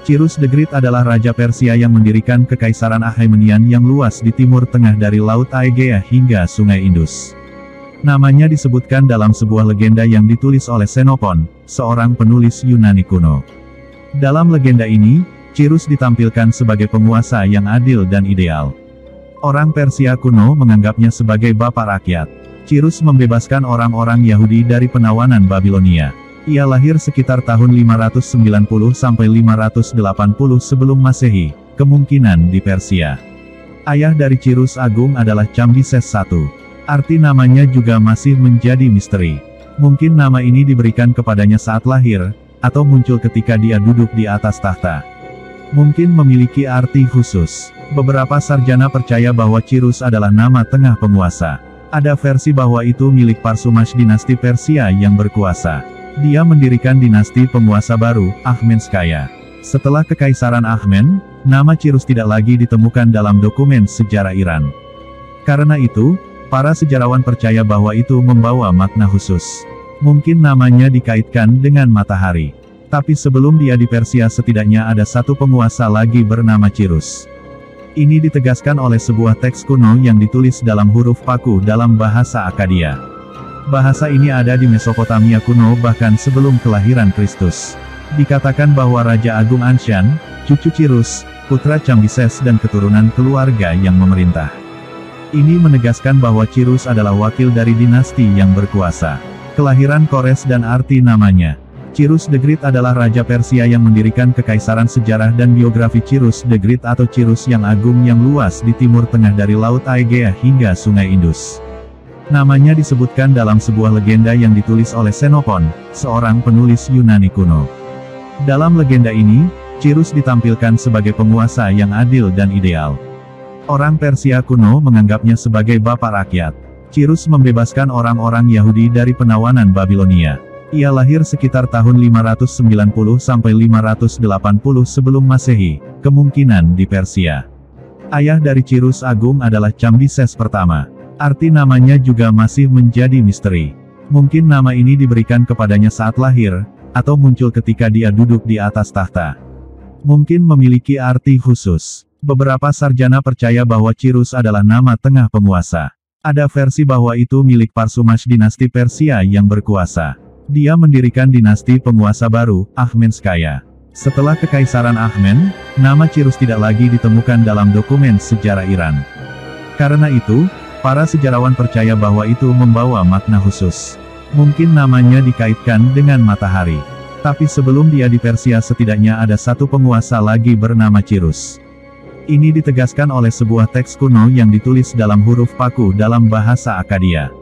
Cyrus the Great adalah Raja Persia yang mendirikan Kekaisaran Achaemenian yang luas di timur tengah dari Laut Aegea hingga Sungai Indus. Namanya disebutkan dalam sebuah legenda yang ditulis oleh Xenophon, seorang penulis Yunani kuno. Dalam legenda ini, Cyrus ditampilkan sebagai penguasa yang adil dan ideal. Orang Persia kuno menganggapnya sebagai bapak rakyat. Cyrus membebaskan orang-orang Yahudi dari penawanan Babilonia. Ia lahir sekitar tahun 590 sampai 580 sebelum Masehi, kemungkinan di Persia. Ayah dari Cyrus Agung adalah Cambyses I. Arti namanya juga masih menjadi misteri. Mungkin nama ini diberikan kepadanya saat lahir, atau muncul ketika dia duduk di atas tahta. Mungkin memiliki arti khusus. Beberapa sarjana percaya bahwa Cyrus adalah nama tengah penguasa. Ada versi bahwa itu milik Parsumash dinasti Persia yang berkuasa. Dia mendirikan dinasti penguasa baru, Ahmenskaya. Setelah Kekaisaran Ahmen, nama Cyrus tidak lagi ditemukan dalam dokumen sejarah Iran. Karena itu, para sejarawan percaya bahwa itu membawa makna khusus. Mungkin namanya dikaitkan dengan matahari. Tapi sebelum dia di Persia setidaknya ada satu penguasa lagi bernama Cyrus. Ini ditegaskan oleh sebuah teks kuno yang ditulis dalam huruf paku dalam bahasa Akkadia. Bahasa ini ada di Mesopotamia kuno bahkan sebelum kelahiran Kristus. Dikatakan bahwa Raja Agung Anshan, cucu Cyrus, putra Cambyses dan keturunan keluarga yang memerintah. Ini menegaskan bahwa Cyrus adalah wakil dari dinasti yang berkuasa. Kelahiran Kores dan arti namanya. Cyrus the Great adalah Raja Persia yang mendirikan kekaisaran sejarah dan biografi Cyrus the Great atau Cyrus yang agung yang luas di timur tengah dari Laut Aegea hingga Sungai Indus. Namanya disebutkan dalam sebuah legenda yang ditulis oleh Xenophon, seorang penulis Yunani kuno. Dalam legenda ini, Cyrus ditampilkan sebagai penguasa yang adil dan ideal. Orang Persia kuno menganggapnya sebagai bapak rakyat. Cyrus membebaskan orang-orang Yahudi dari penawanan Babilonia. Ia lahir sekitar tahun 590 sampai 580 sebelum Masehi, kemungkinan di Persia. Ayah dari Cyrus Agung adalah Cambyses I. Arti namanya juga masih menjadi misteri. Mungkin nama ini diberikan kepadanya saat lahir, atau muncul ketika dia duduk di atas tahta. Mungkin memiliki arti khusus. Beberapa sarjana percaya bahwa Cyrus adalah nama tengah penguasa. Ada versi bahwa itu milik Parsumash dinasti Persia yang berkuasa. Dia mendirikan dinasti penguasa baru, Ahmenskaya. Setelah Kekaisaran Ahmen, nama Cyrus tidak lagi ditemukan dalam dokumen sejarah Iran. Karena itu, para sejarawan percaya bahwa itu membawa makna khusus. Mungkin namanya dikaitkan dengan matahari. Tapi sebelum dia di Persia setidaknya ada satu penguasa lagi bernama Cyrus. Ini ditegaskan oleh sebuah teks kuno yang ditulis dalam huruf paku dalam bahasa Akkadia.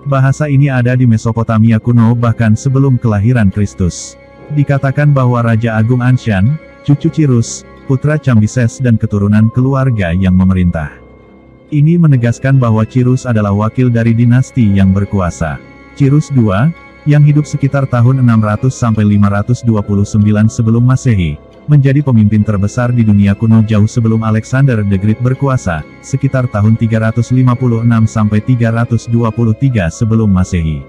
Bahasa ini ada di Mesopotamia kuno bahkan sebelum kelahiran Kristus. Dikatakan bahwa Raja Agung Anshan, cucu Cyrus, putra Cambyses dan keturunan keluarga yang memerintah. Ini menegaskan bahwa Cyrus adalah wakil dari dinasti yang berkuasa. Cyrus II, yang hidup sekitar tahun 600 sampai 529 sebelum Masehi, menjadi pemimpin terbesar di dunia kuno jauh sebelum Alexander the Great berkuasa, sekitar tahun 356 sampai 323 sebelum Masehi.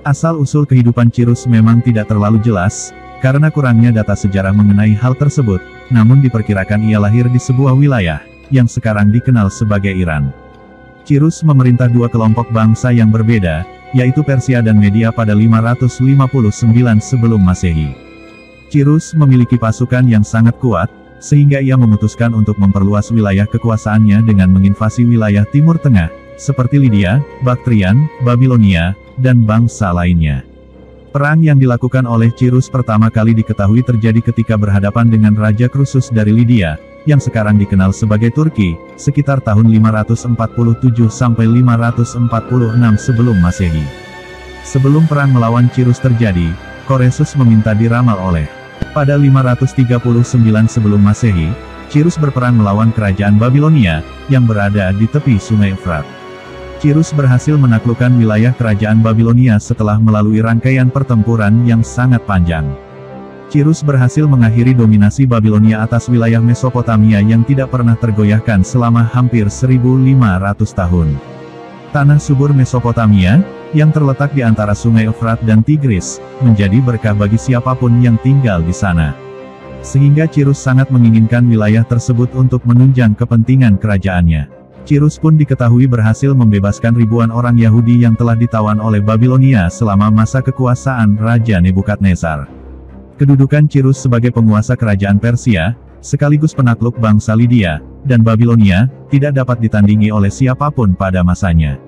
Asal-usul kehidupan Cyrus memang tidak terlalu jelas, karena kurangnya data sejarah mengenai hal tersebut, namun diperkirakan ia lahir di sebuah wilayah, yang sekarang dikenal sebagai Iran. Cyrus memerintah dua kelompok bangsa yang berbeda, yaitu Persia dan Media pada 559 sebelum Masehi. Cyrus memiliki pasukan yang sangat kuat, sehingga ia memutuskan untuk memperluas wilayah kekuasaannya dengan menginvasi wilayah Timur Tengah, seperti Lydia, Baktrian, Babilonia, dan bangsa lainnya. Perang yang dilakukan oleh Cyrus pertama kali diketahui terjadi ketika berhadapan dengan Raja Krusus dari Lydia, yang sekarang dikenal sebagai Turki, sekitar tahun 547 sampai 546 sebelum Masehi. Sebelum perang melawan Cyrus terjadi, Koresus meminta diramal oleh. Pada 539 sebelum Masehi, Cyrus berperang melawan kerajaan Babilonia, yang berada di tepi Sungai Efrat. Cyrus berhasil menaklukkan wilayah kerajaan Babilonia setelah melalui rangkaian pertempuran yang sangat panjang. Cyrus berhasil mengakhiri dominasi Babilonia atas wilayah Mesopotamia yang tidak pernah tergoyahkan selama hampir 1500 tahun. Tanah subur Mesopotamia, yang terletak di antara Sungai Efrat dan Tigris, menjadi berkah bagi siapapun yang tinggal di sana. Sehingga Cirus sangat menginginkan wilayah tersebut untuk menunjang kepentingan kerajaannya. Cirus pun diketahui berhasil membebaskan ribuan orang Yahudi yang telah ditawan oleh Babilonia selama masa kekuasaan Raja Nebukadnezar. Kedudukan Cirus sebagai penguasa kerajaan Persia, sekaligus penakluk bangsa Lydia dan Babilonia, tidak dapat ditandingi oleh siapapun pada masanya.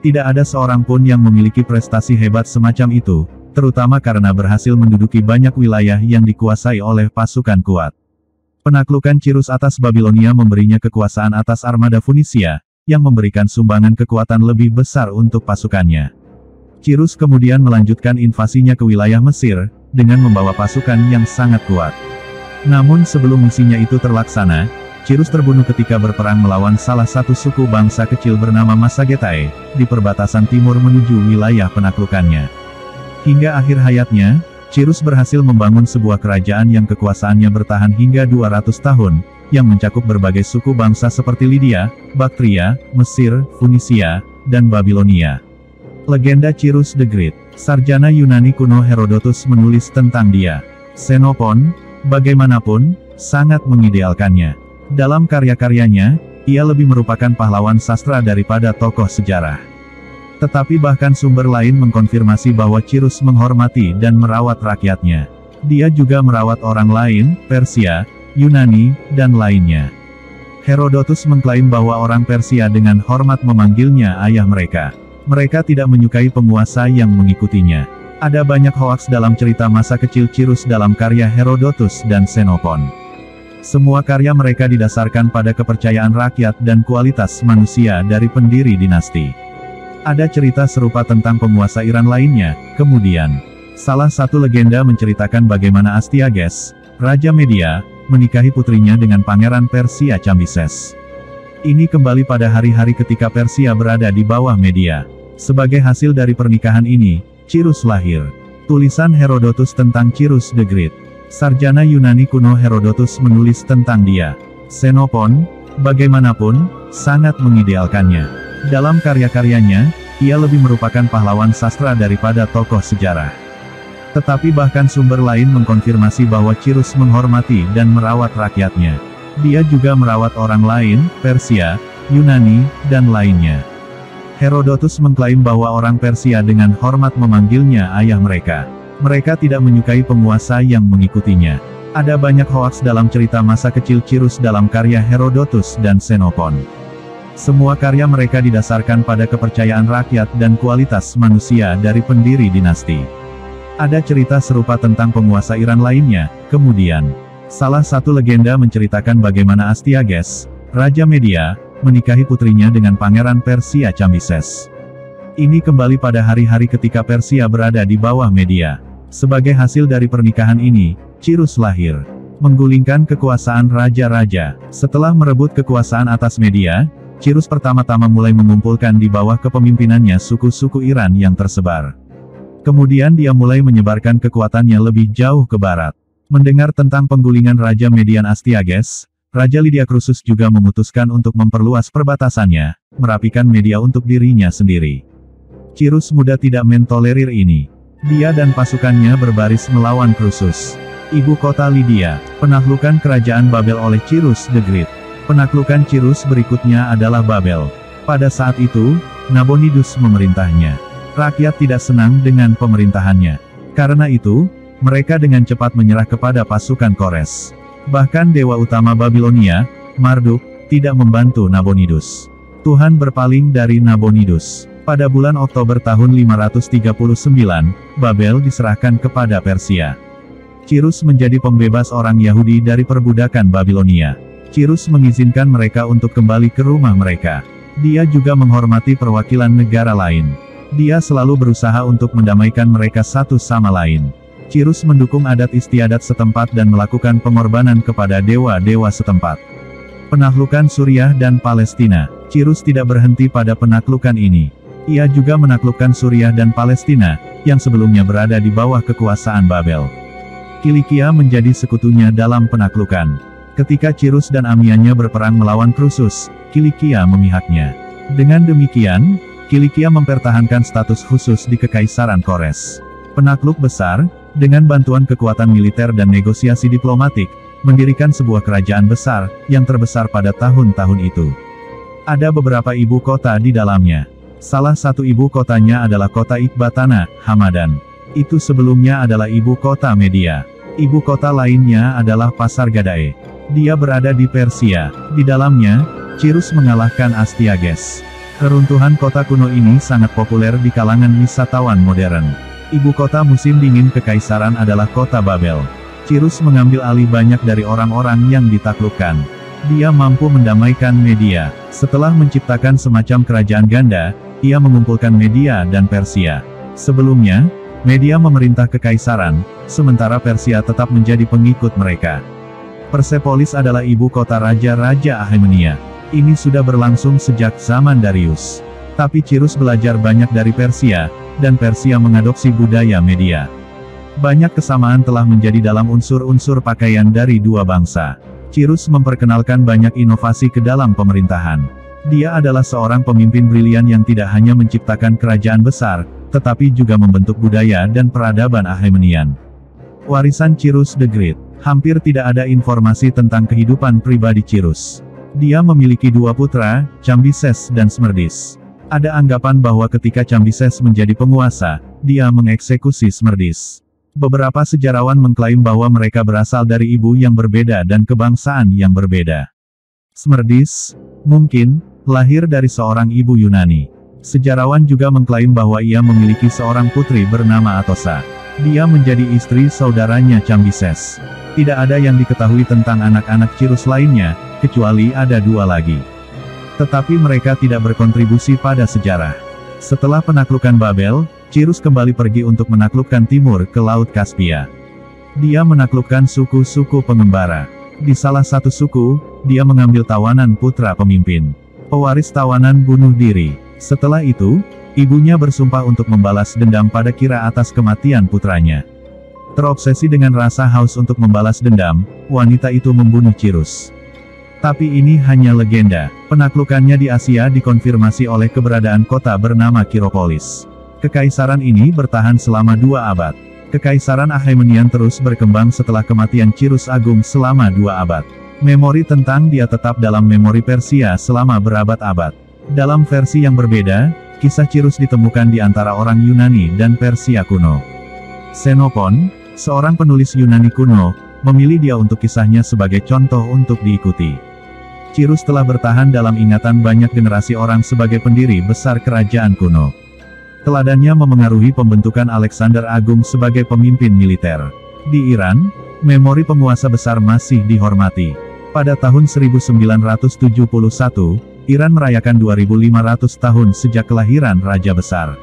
Tidak ada seorang pun yang memiliki prestasi hebat semacam itu, terutama karena berhasil menduduki banyak wilayah yang dikuasai oleh pasukan kuat. Penaklukan Cirus atas Babilonia memberinya kekuasaan atas armada Funisia, yang memberikan sumbangan kekuatan lebih besar untuk pasukannya. Cirus kemudian melanjutkan invasinya ke wilayah Mesir, dengan membawa pasukan yang sangat kuat. Namun sebelum misinya itu terlaksana, Cirus terbunuh ketika berperang melawan salah satu suku bangsa kecil bernama Massagetae, di perbatasan timur menuju wilayah penaklukannya. Hingga akhir hayatnya, Cirus berhasil membangun sebuah kerajaan yang kekuasaannya bertahan hingga 200 tahun, yang mencakup berbagai suku bangsa seperti Lydia, Baktria, Mesir, Funisia, dan Babilonia. Legenda Cirus the Great. Sarjana Yunani kuno Herodotus menulis tentang dia. Xenophon, bagaimanapun, sangat mengidealkannya. Dalam karya-karyanya, ia lebih merupakan pahlawan sastra daripada tokoh sejarah. Tetapi bahkan sumber lain mengkonfirmasi bahwa Cirus menghormati dan merawat rakyatnya. Dia juga merawat orang lain, Persia, Yunani, dan lainnya. Herodotus mengklaim bahwa orang Persia dengan hormat memanggilnya ayah mereka. Mereka tidak menyukai penguasa yang mengikutinya. Ada banyak hoaks dalam cerita masa kecil Cirus dalam karya Herodotus dan Xenophon. Semua karya mereka didasarkan pada kepercayaan rakyat dan kualitas manusia dari pendiri dinasti. Ada cerita serupa tentang penguasa Iran lainnya, kemudian. Salah satu legenda menceritakan bagaimana Astyages, Raja Media, menikahi putrinya dengan Pangeran Persia Cambyses. Ini kembali pada hari-hari ketika Persia berada di bawah Media. Sebagai hasil dari pernikahan ini, Cirus lahir. Tulisan Herodotus tentang Cirus the Great. Sarjana Yunani kuno Herodotus menulis tentang dia. Xenophon, bagaimanapun, sangat mengidealkannya. Dalam karya-karyanya, ia lebih merupakan pahlawan sastra daripada tokoh sejarah. Tetapi bahkan sumber lain mengkonfirmasi bahwa Cirus menghormati dan merawat rakyatnya. Dia juga merawat orang lain, Persia, Yunani, dan lainnya. Herodotus mengklaim bahwa orang Persia dengan hormat memanggilnya ayah mereka. Mereka tidak menyukai penguasa yang mengikutinya. Ada banyak hoaks dalam cerita masa kecil Cirus dalam karya Herodotus dan Xenophon. Semua karya mereka didasarkan pada kepercayaan rakyat dan kualitas manusia dari pendiri dinasti. Ada cerita serupa tentang penguasa Iran lainnya, kemudian. Salah satu legenda menceritakan bagaimana Astyages, Raja Media, menikahi putrinya dengan Pangeran Persia Cambyses. Ini kembali pada hari-hari ketika Persia berada di bawah Media. Sebagai hasil dari pernikahan ini, Cirus lahir. Menggulingkan kekuasaan raja-raja. Setelah merebut kekuasaan atas Media, Cirus pertama-tama mulai mengumpulkan di bawah kepemimpinannya suku-suku Iran yang tersebar. Kemudian dia mulai menyebarkan kekuatannya lebih jauh ke barat. Mendengar tentang penggulingan Raja Median Astyages, Raja Lydia Croesus juga memutuskan untuk memperluas perbatasannya, merapikan Media untuk dirinya sendiri. Cirus muda tidak mentolerir ini. Dia dan pasukannya berbaris melawan Croesus. Ibu kota Lydia, penaklukan kerajaan Babel oleh Cirus the Great. Penaklukan Cirus berikutnya adalah Babel. Pada saat itu, Nabonidus memerintahnya. Rakyat tidak senang dengan pemerintahannya. Karena itu, mereka dengan cepat menyerah kepada pasukan Kores. Bahkan dewa utama Babilonia, Marduk, tidak membantu Nabonidus. Tuhan berpaling dari Nabonidus. Pada bulan Oktober tahun 539, Babel diserahkan kepada Persia. Cirus menjadi pembebas orang Yahudi dari perbudakan Babilonia. Cirus mengizinkan mereka untuk kembali ke rumah mereka. Dia juga menghormati perwakilan negara lain. Dia selalu berusaha untuk mendamaikan mereka satu sama lain. Cirus mendukung adat istiadat setempat dan melakukan pengorbanan kepada dewa-dewa setempat. Penaklukan Suriah dan Palestina. Cirus tidak berhenti pada penaklukan ini. Ia juga menaklukkan Suriah dan Palestina, yang sebelumnya berada di bawah kekuasaan Babel. Kilikia menjadi sekutunya dalam penaklukan. Ketika Cirus dan Amiannya berperang melawan Croesus, Kilikia memihaknya. Dengan demikian, Kilikia mempertahankan status khusus di Kekaisaran Kores. Penakluk besar, Dengan bantuan kekuatan militer dan negosiasi diplomatik, mendirikan sebuah kerajaan besar, yang terbesar pada tahun-tahun itu. Ada beberapa ibu kota di dalamnya. Salah satu ibu kotanya adalah kota Ekbatana, Hamadan. Itu sebelumnya adalah ibu kota Media. Ibu kota lainnya adalah Pasargadae. Dia berada di Persia. Di dalamnya, Cyrus mengalahkan Astyages. Keruntuhan kota kuno ini sangat populer di kalangan wisatawan modern. Ibu kota musim dingin kekaisaran adalah kota Babel. Cyrus mengambil alih banyak dari orang-orang yang ditaklukkan. Dia mampu mendamaikan Media. Setelah menciptakan semacam kerajaan ganda, ia mengumpulkan Media dan Persia. Sebelumnya, Media memerintah kekaisaran, sementara Persia tetap menjadi pengikut mereka. Persepolis adalah ibu kota raja-raja Achaemenida. Ini sudah berlangsung sejak zaman Darius. Tapi Cyrus belajar banyak dari Persia, dan Persia mengadopsi budaya Media. Banyak kesamaan telah menjadi dalam unsur-unsur pakaian dari dua bangsa. Cyrus memperkenalkan banyak inovasi ke dalam pemerintahan. Dia adalah seorang pemimpin brilian yang tidak hanya menciptakan kerajaan besar, tetapi juga membentuk budaya dan peradaban Achaemenian. Warisan Cyrus the Great. Hampir tidak ada informasi tentang kehidupan pribadi Cyrus. Dia memiliki dua putra, Cambyses dan Smerdis. Ada anggapan bahwa ketika Cambyses menjadi penguasa, dia mengeksekusi Smerdis. Beberapa sejarawan mengklaim bahwa mereka berasal dari ibu yang berbeda dan kebangsaan yang berbeda. Smerdis, mungkin, lahir dari seorang ibu Yunani. Sejarawan juga mengklaim bahwa ia memiliki seorang putri bernama Atossa. Dia menjadi istri saudaranya Cambyses. Tidak ada yang diketahui tentang anak-anak Cyrus lainnya, kecuali ada dua lagi. Tetapi mereka tidak berkontribusi pada sejarah. Setelah penaklukan Babel, Cyrus kembali pergi untuk menaklukkan timur ke Laut Kaspia. Dia menaklukkan suku-suku pengembara. Di salah satu suku, dia mengambil tawanan putra pemimpin. Pewaris tawanan bunuh diri. Setelah itu, ibunya bersumpah untuk membalas dendam pada Kira atas kematian putranya. Terobsesi dengan rasa haus untuk membalas dendam, wanita itu membunuh Cyrus. Tapi ini hanya legenda. Penaklukannya di Asia dikonfirmasi oleh keberadaan kota bernama Kiropolis. Kekaisaran ini bertahan selama 2 abad. Kekaisaran Achaemenian terus berkembang setelah kematian Cyrus Agung selama 2 abad. Memori tentang dia tetap dalam memori Persia selama berabad-abad. Dalam versi yang berbeda, kisah Cyrus ditemukan di antara orang Yunani dan Persia kuno. Xenophon, seorang penulis Yunani kuno, memilih dia untuk kisahnya sebagai contoh untuk diikuti. Cyrus telah bertahan dalam ingatan banyak generasi orang sebagai pendiri besar kerajaan kuno. Teladannya memengaruhi pembentukan Alexander Agung sebagai pemimpin militer. Di Iran, memori penguasa besar masih dihormati. Pada tahun 1971, Iran merayakan 2500 tahun sejak kelahiran Raja Besar.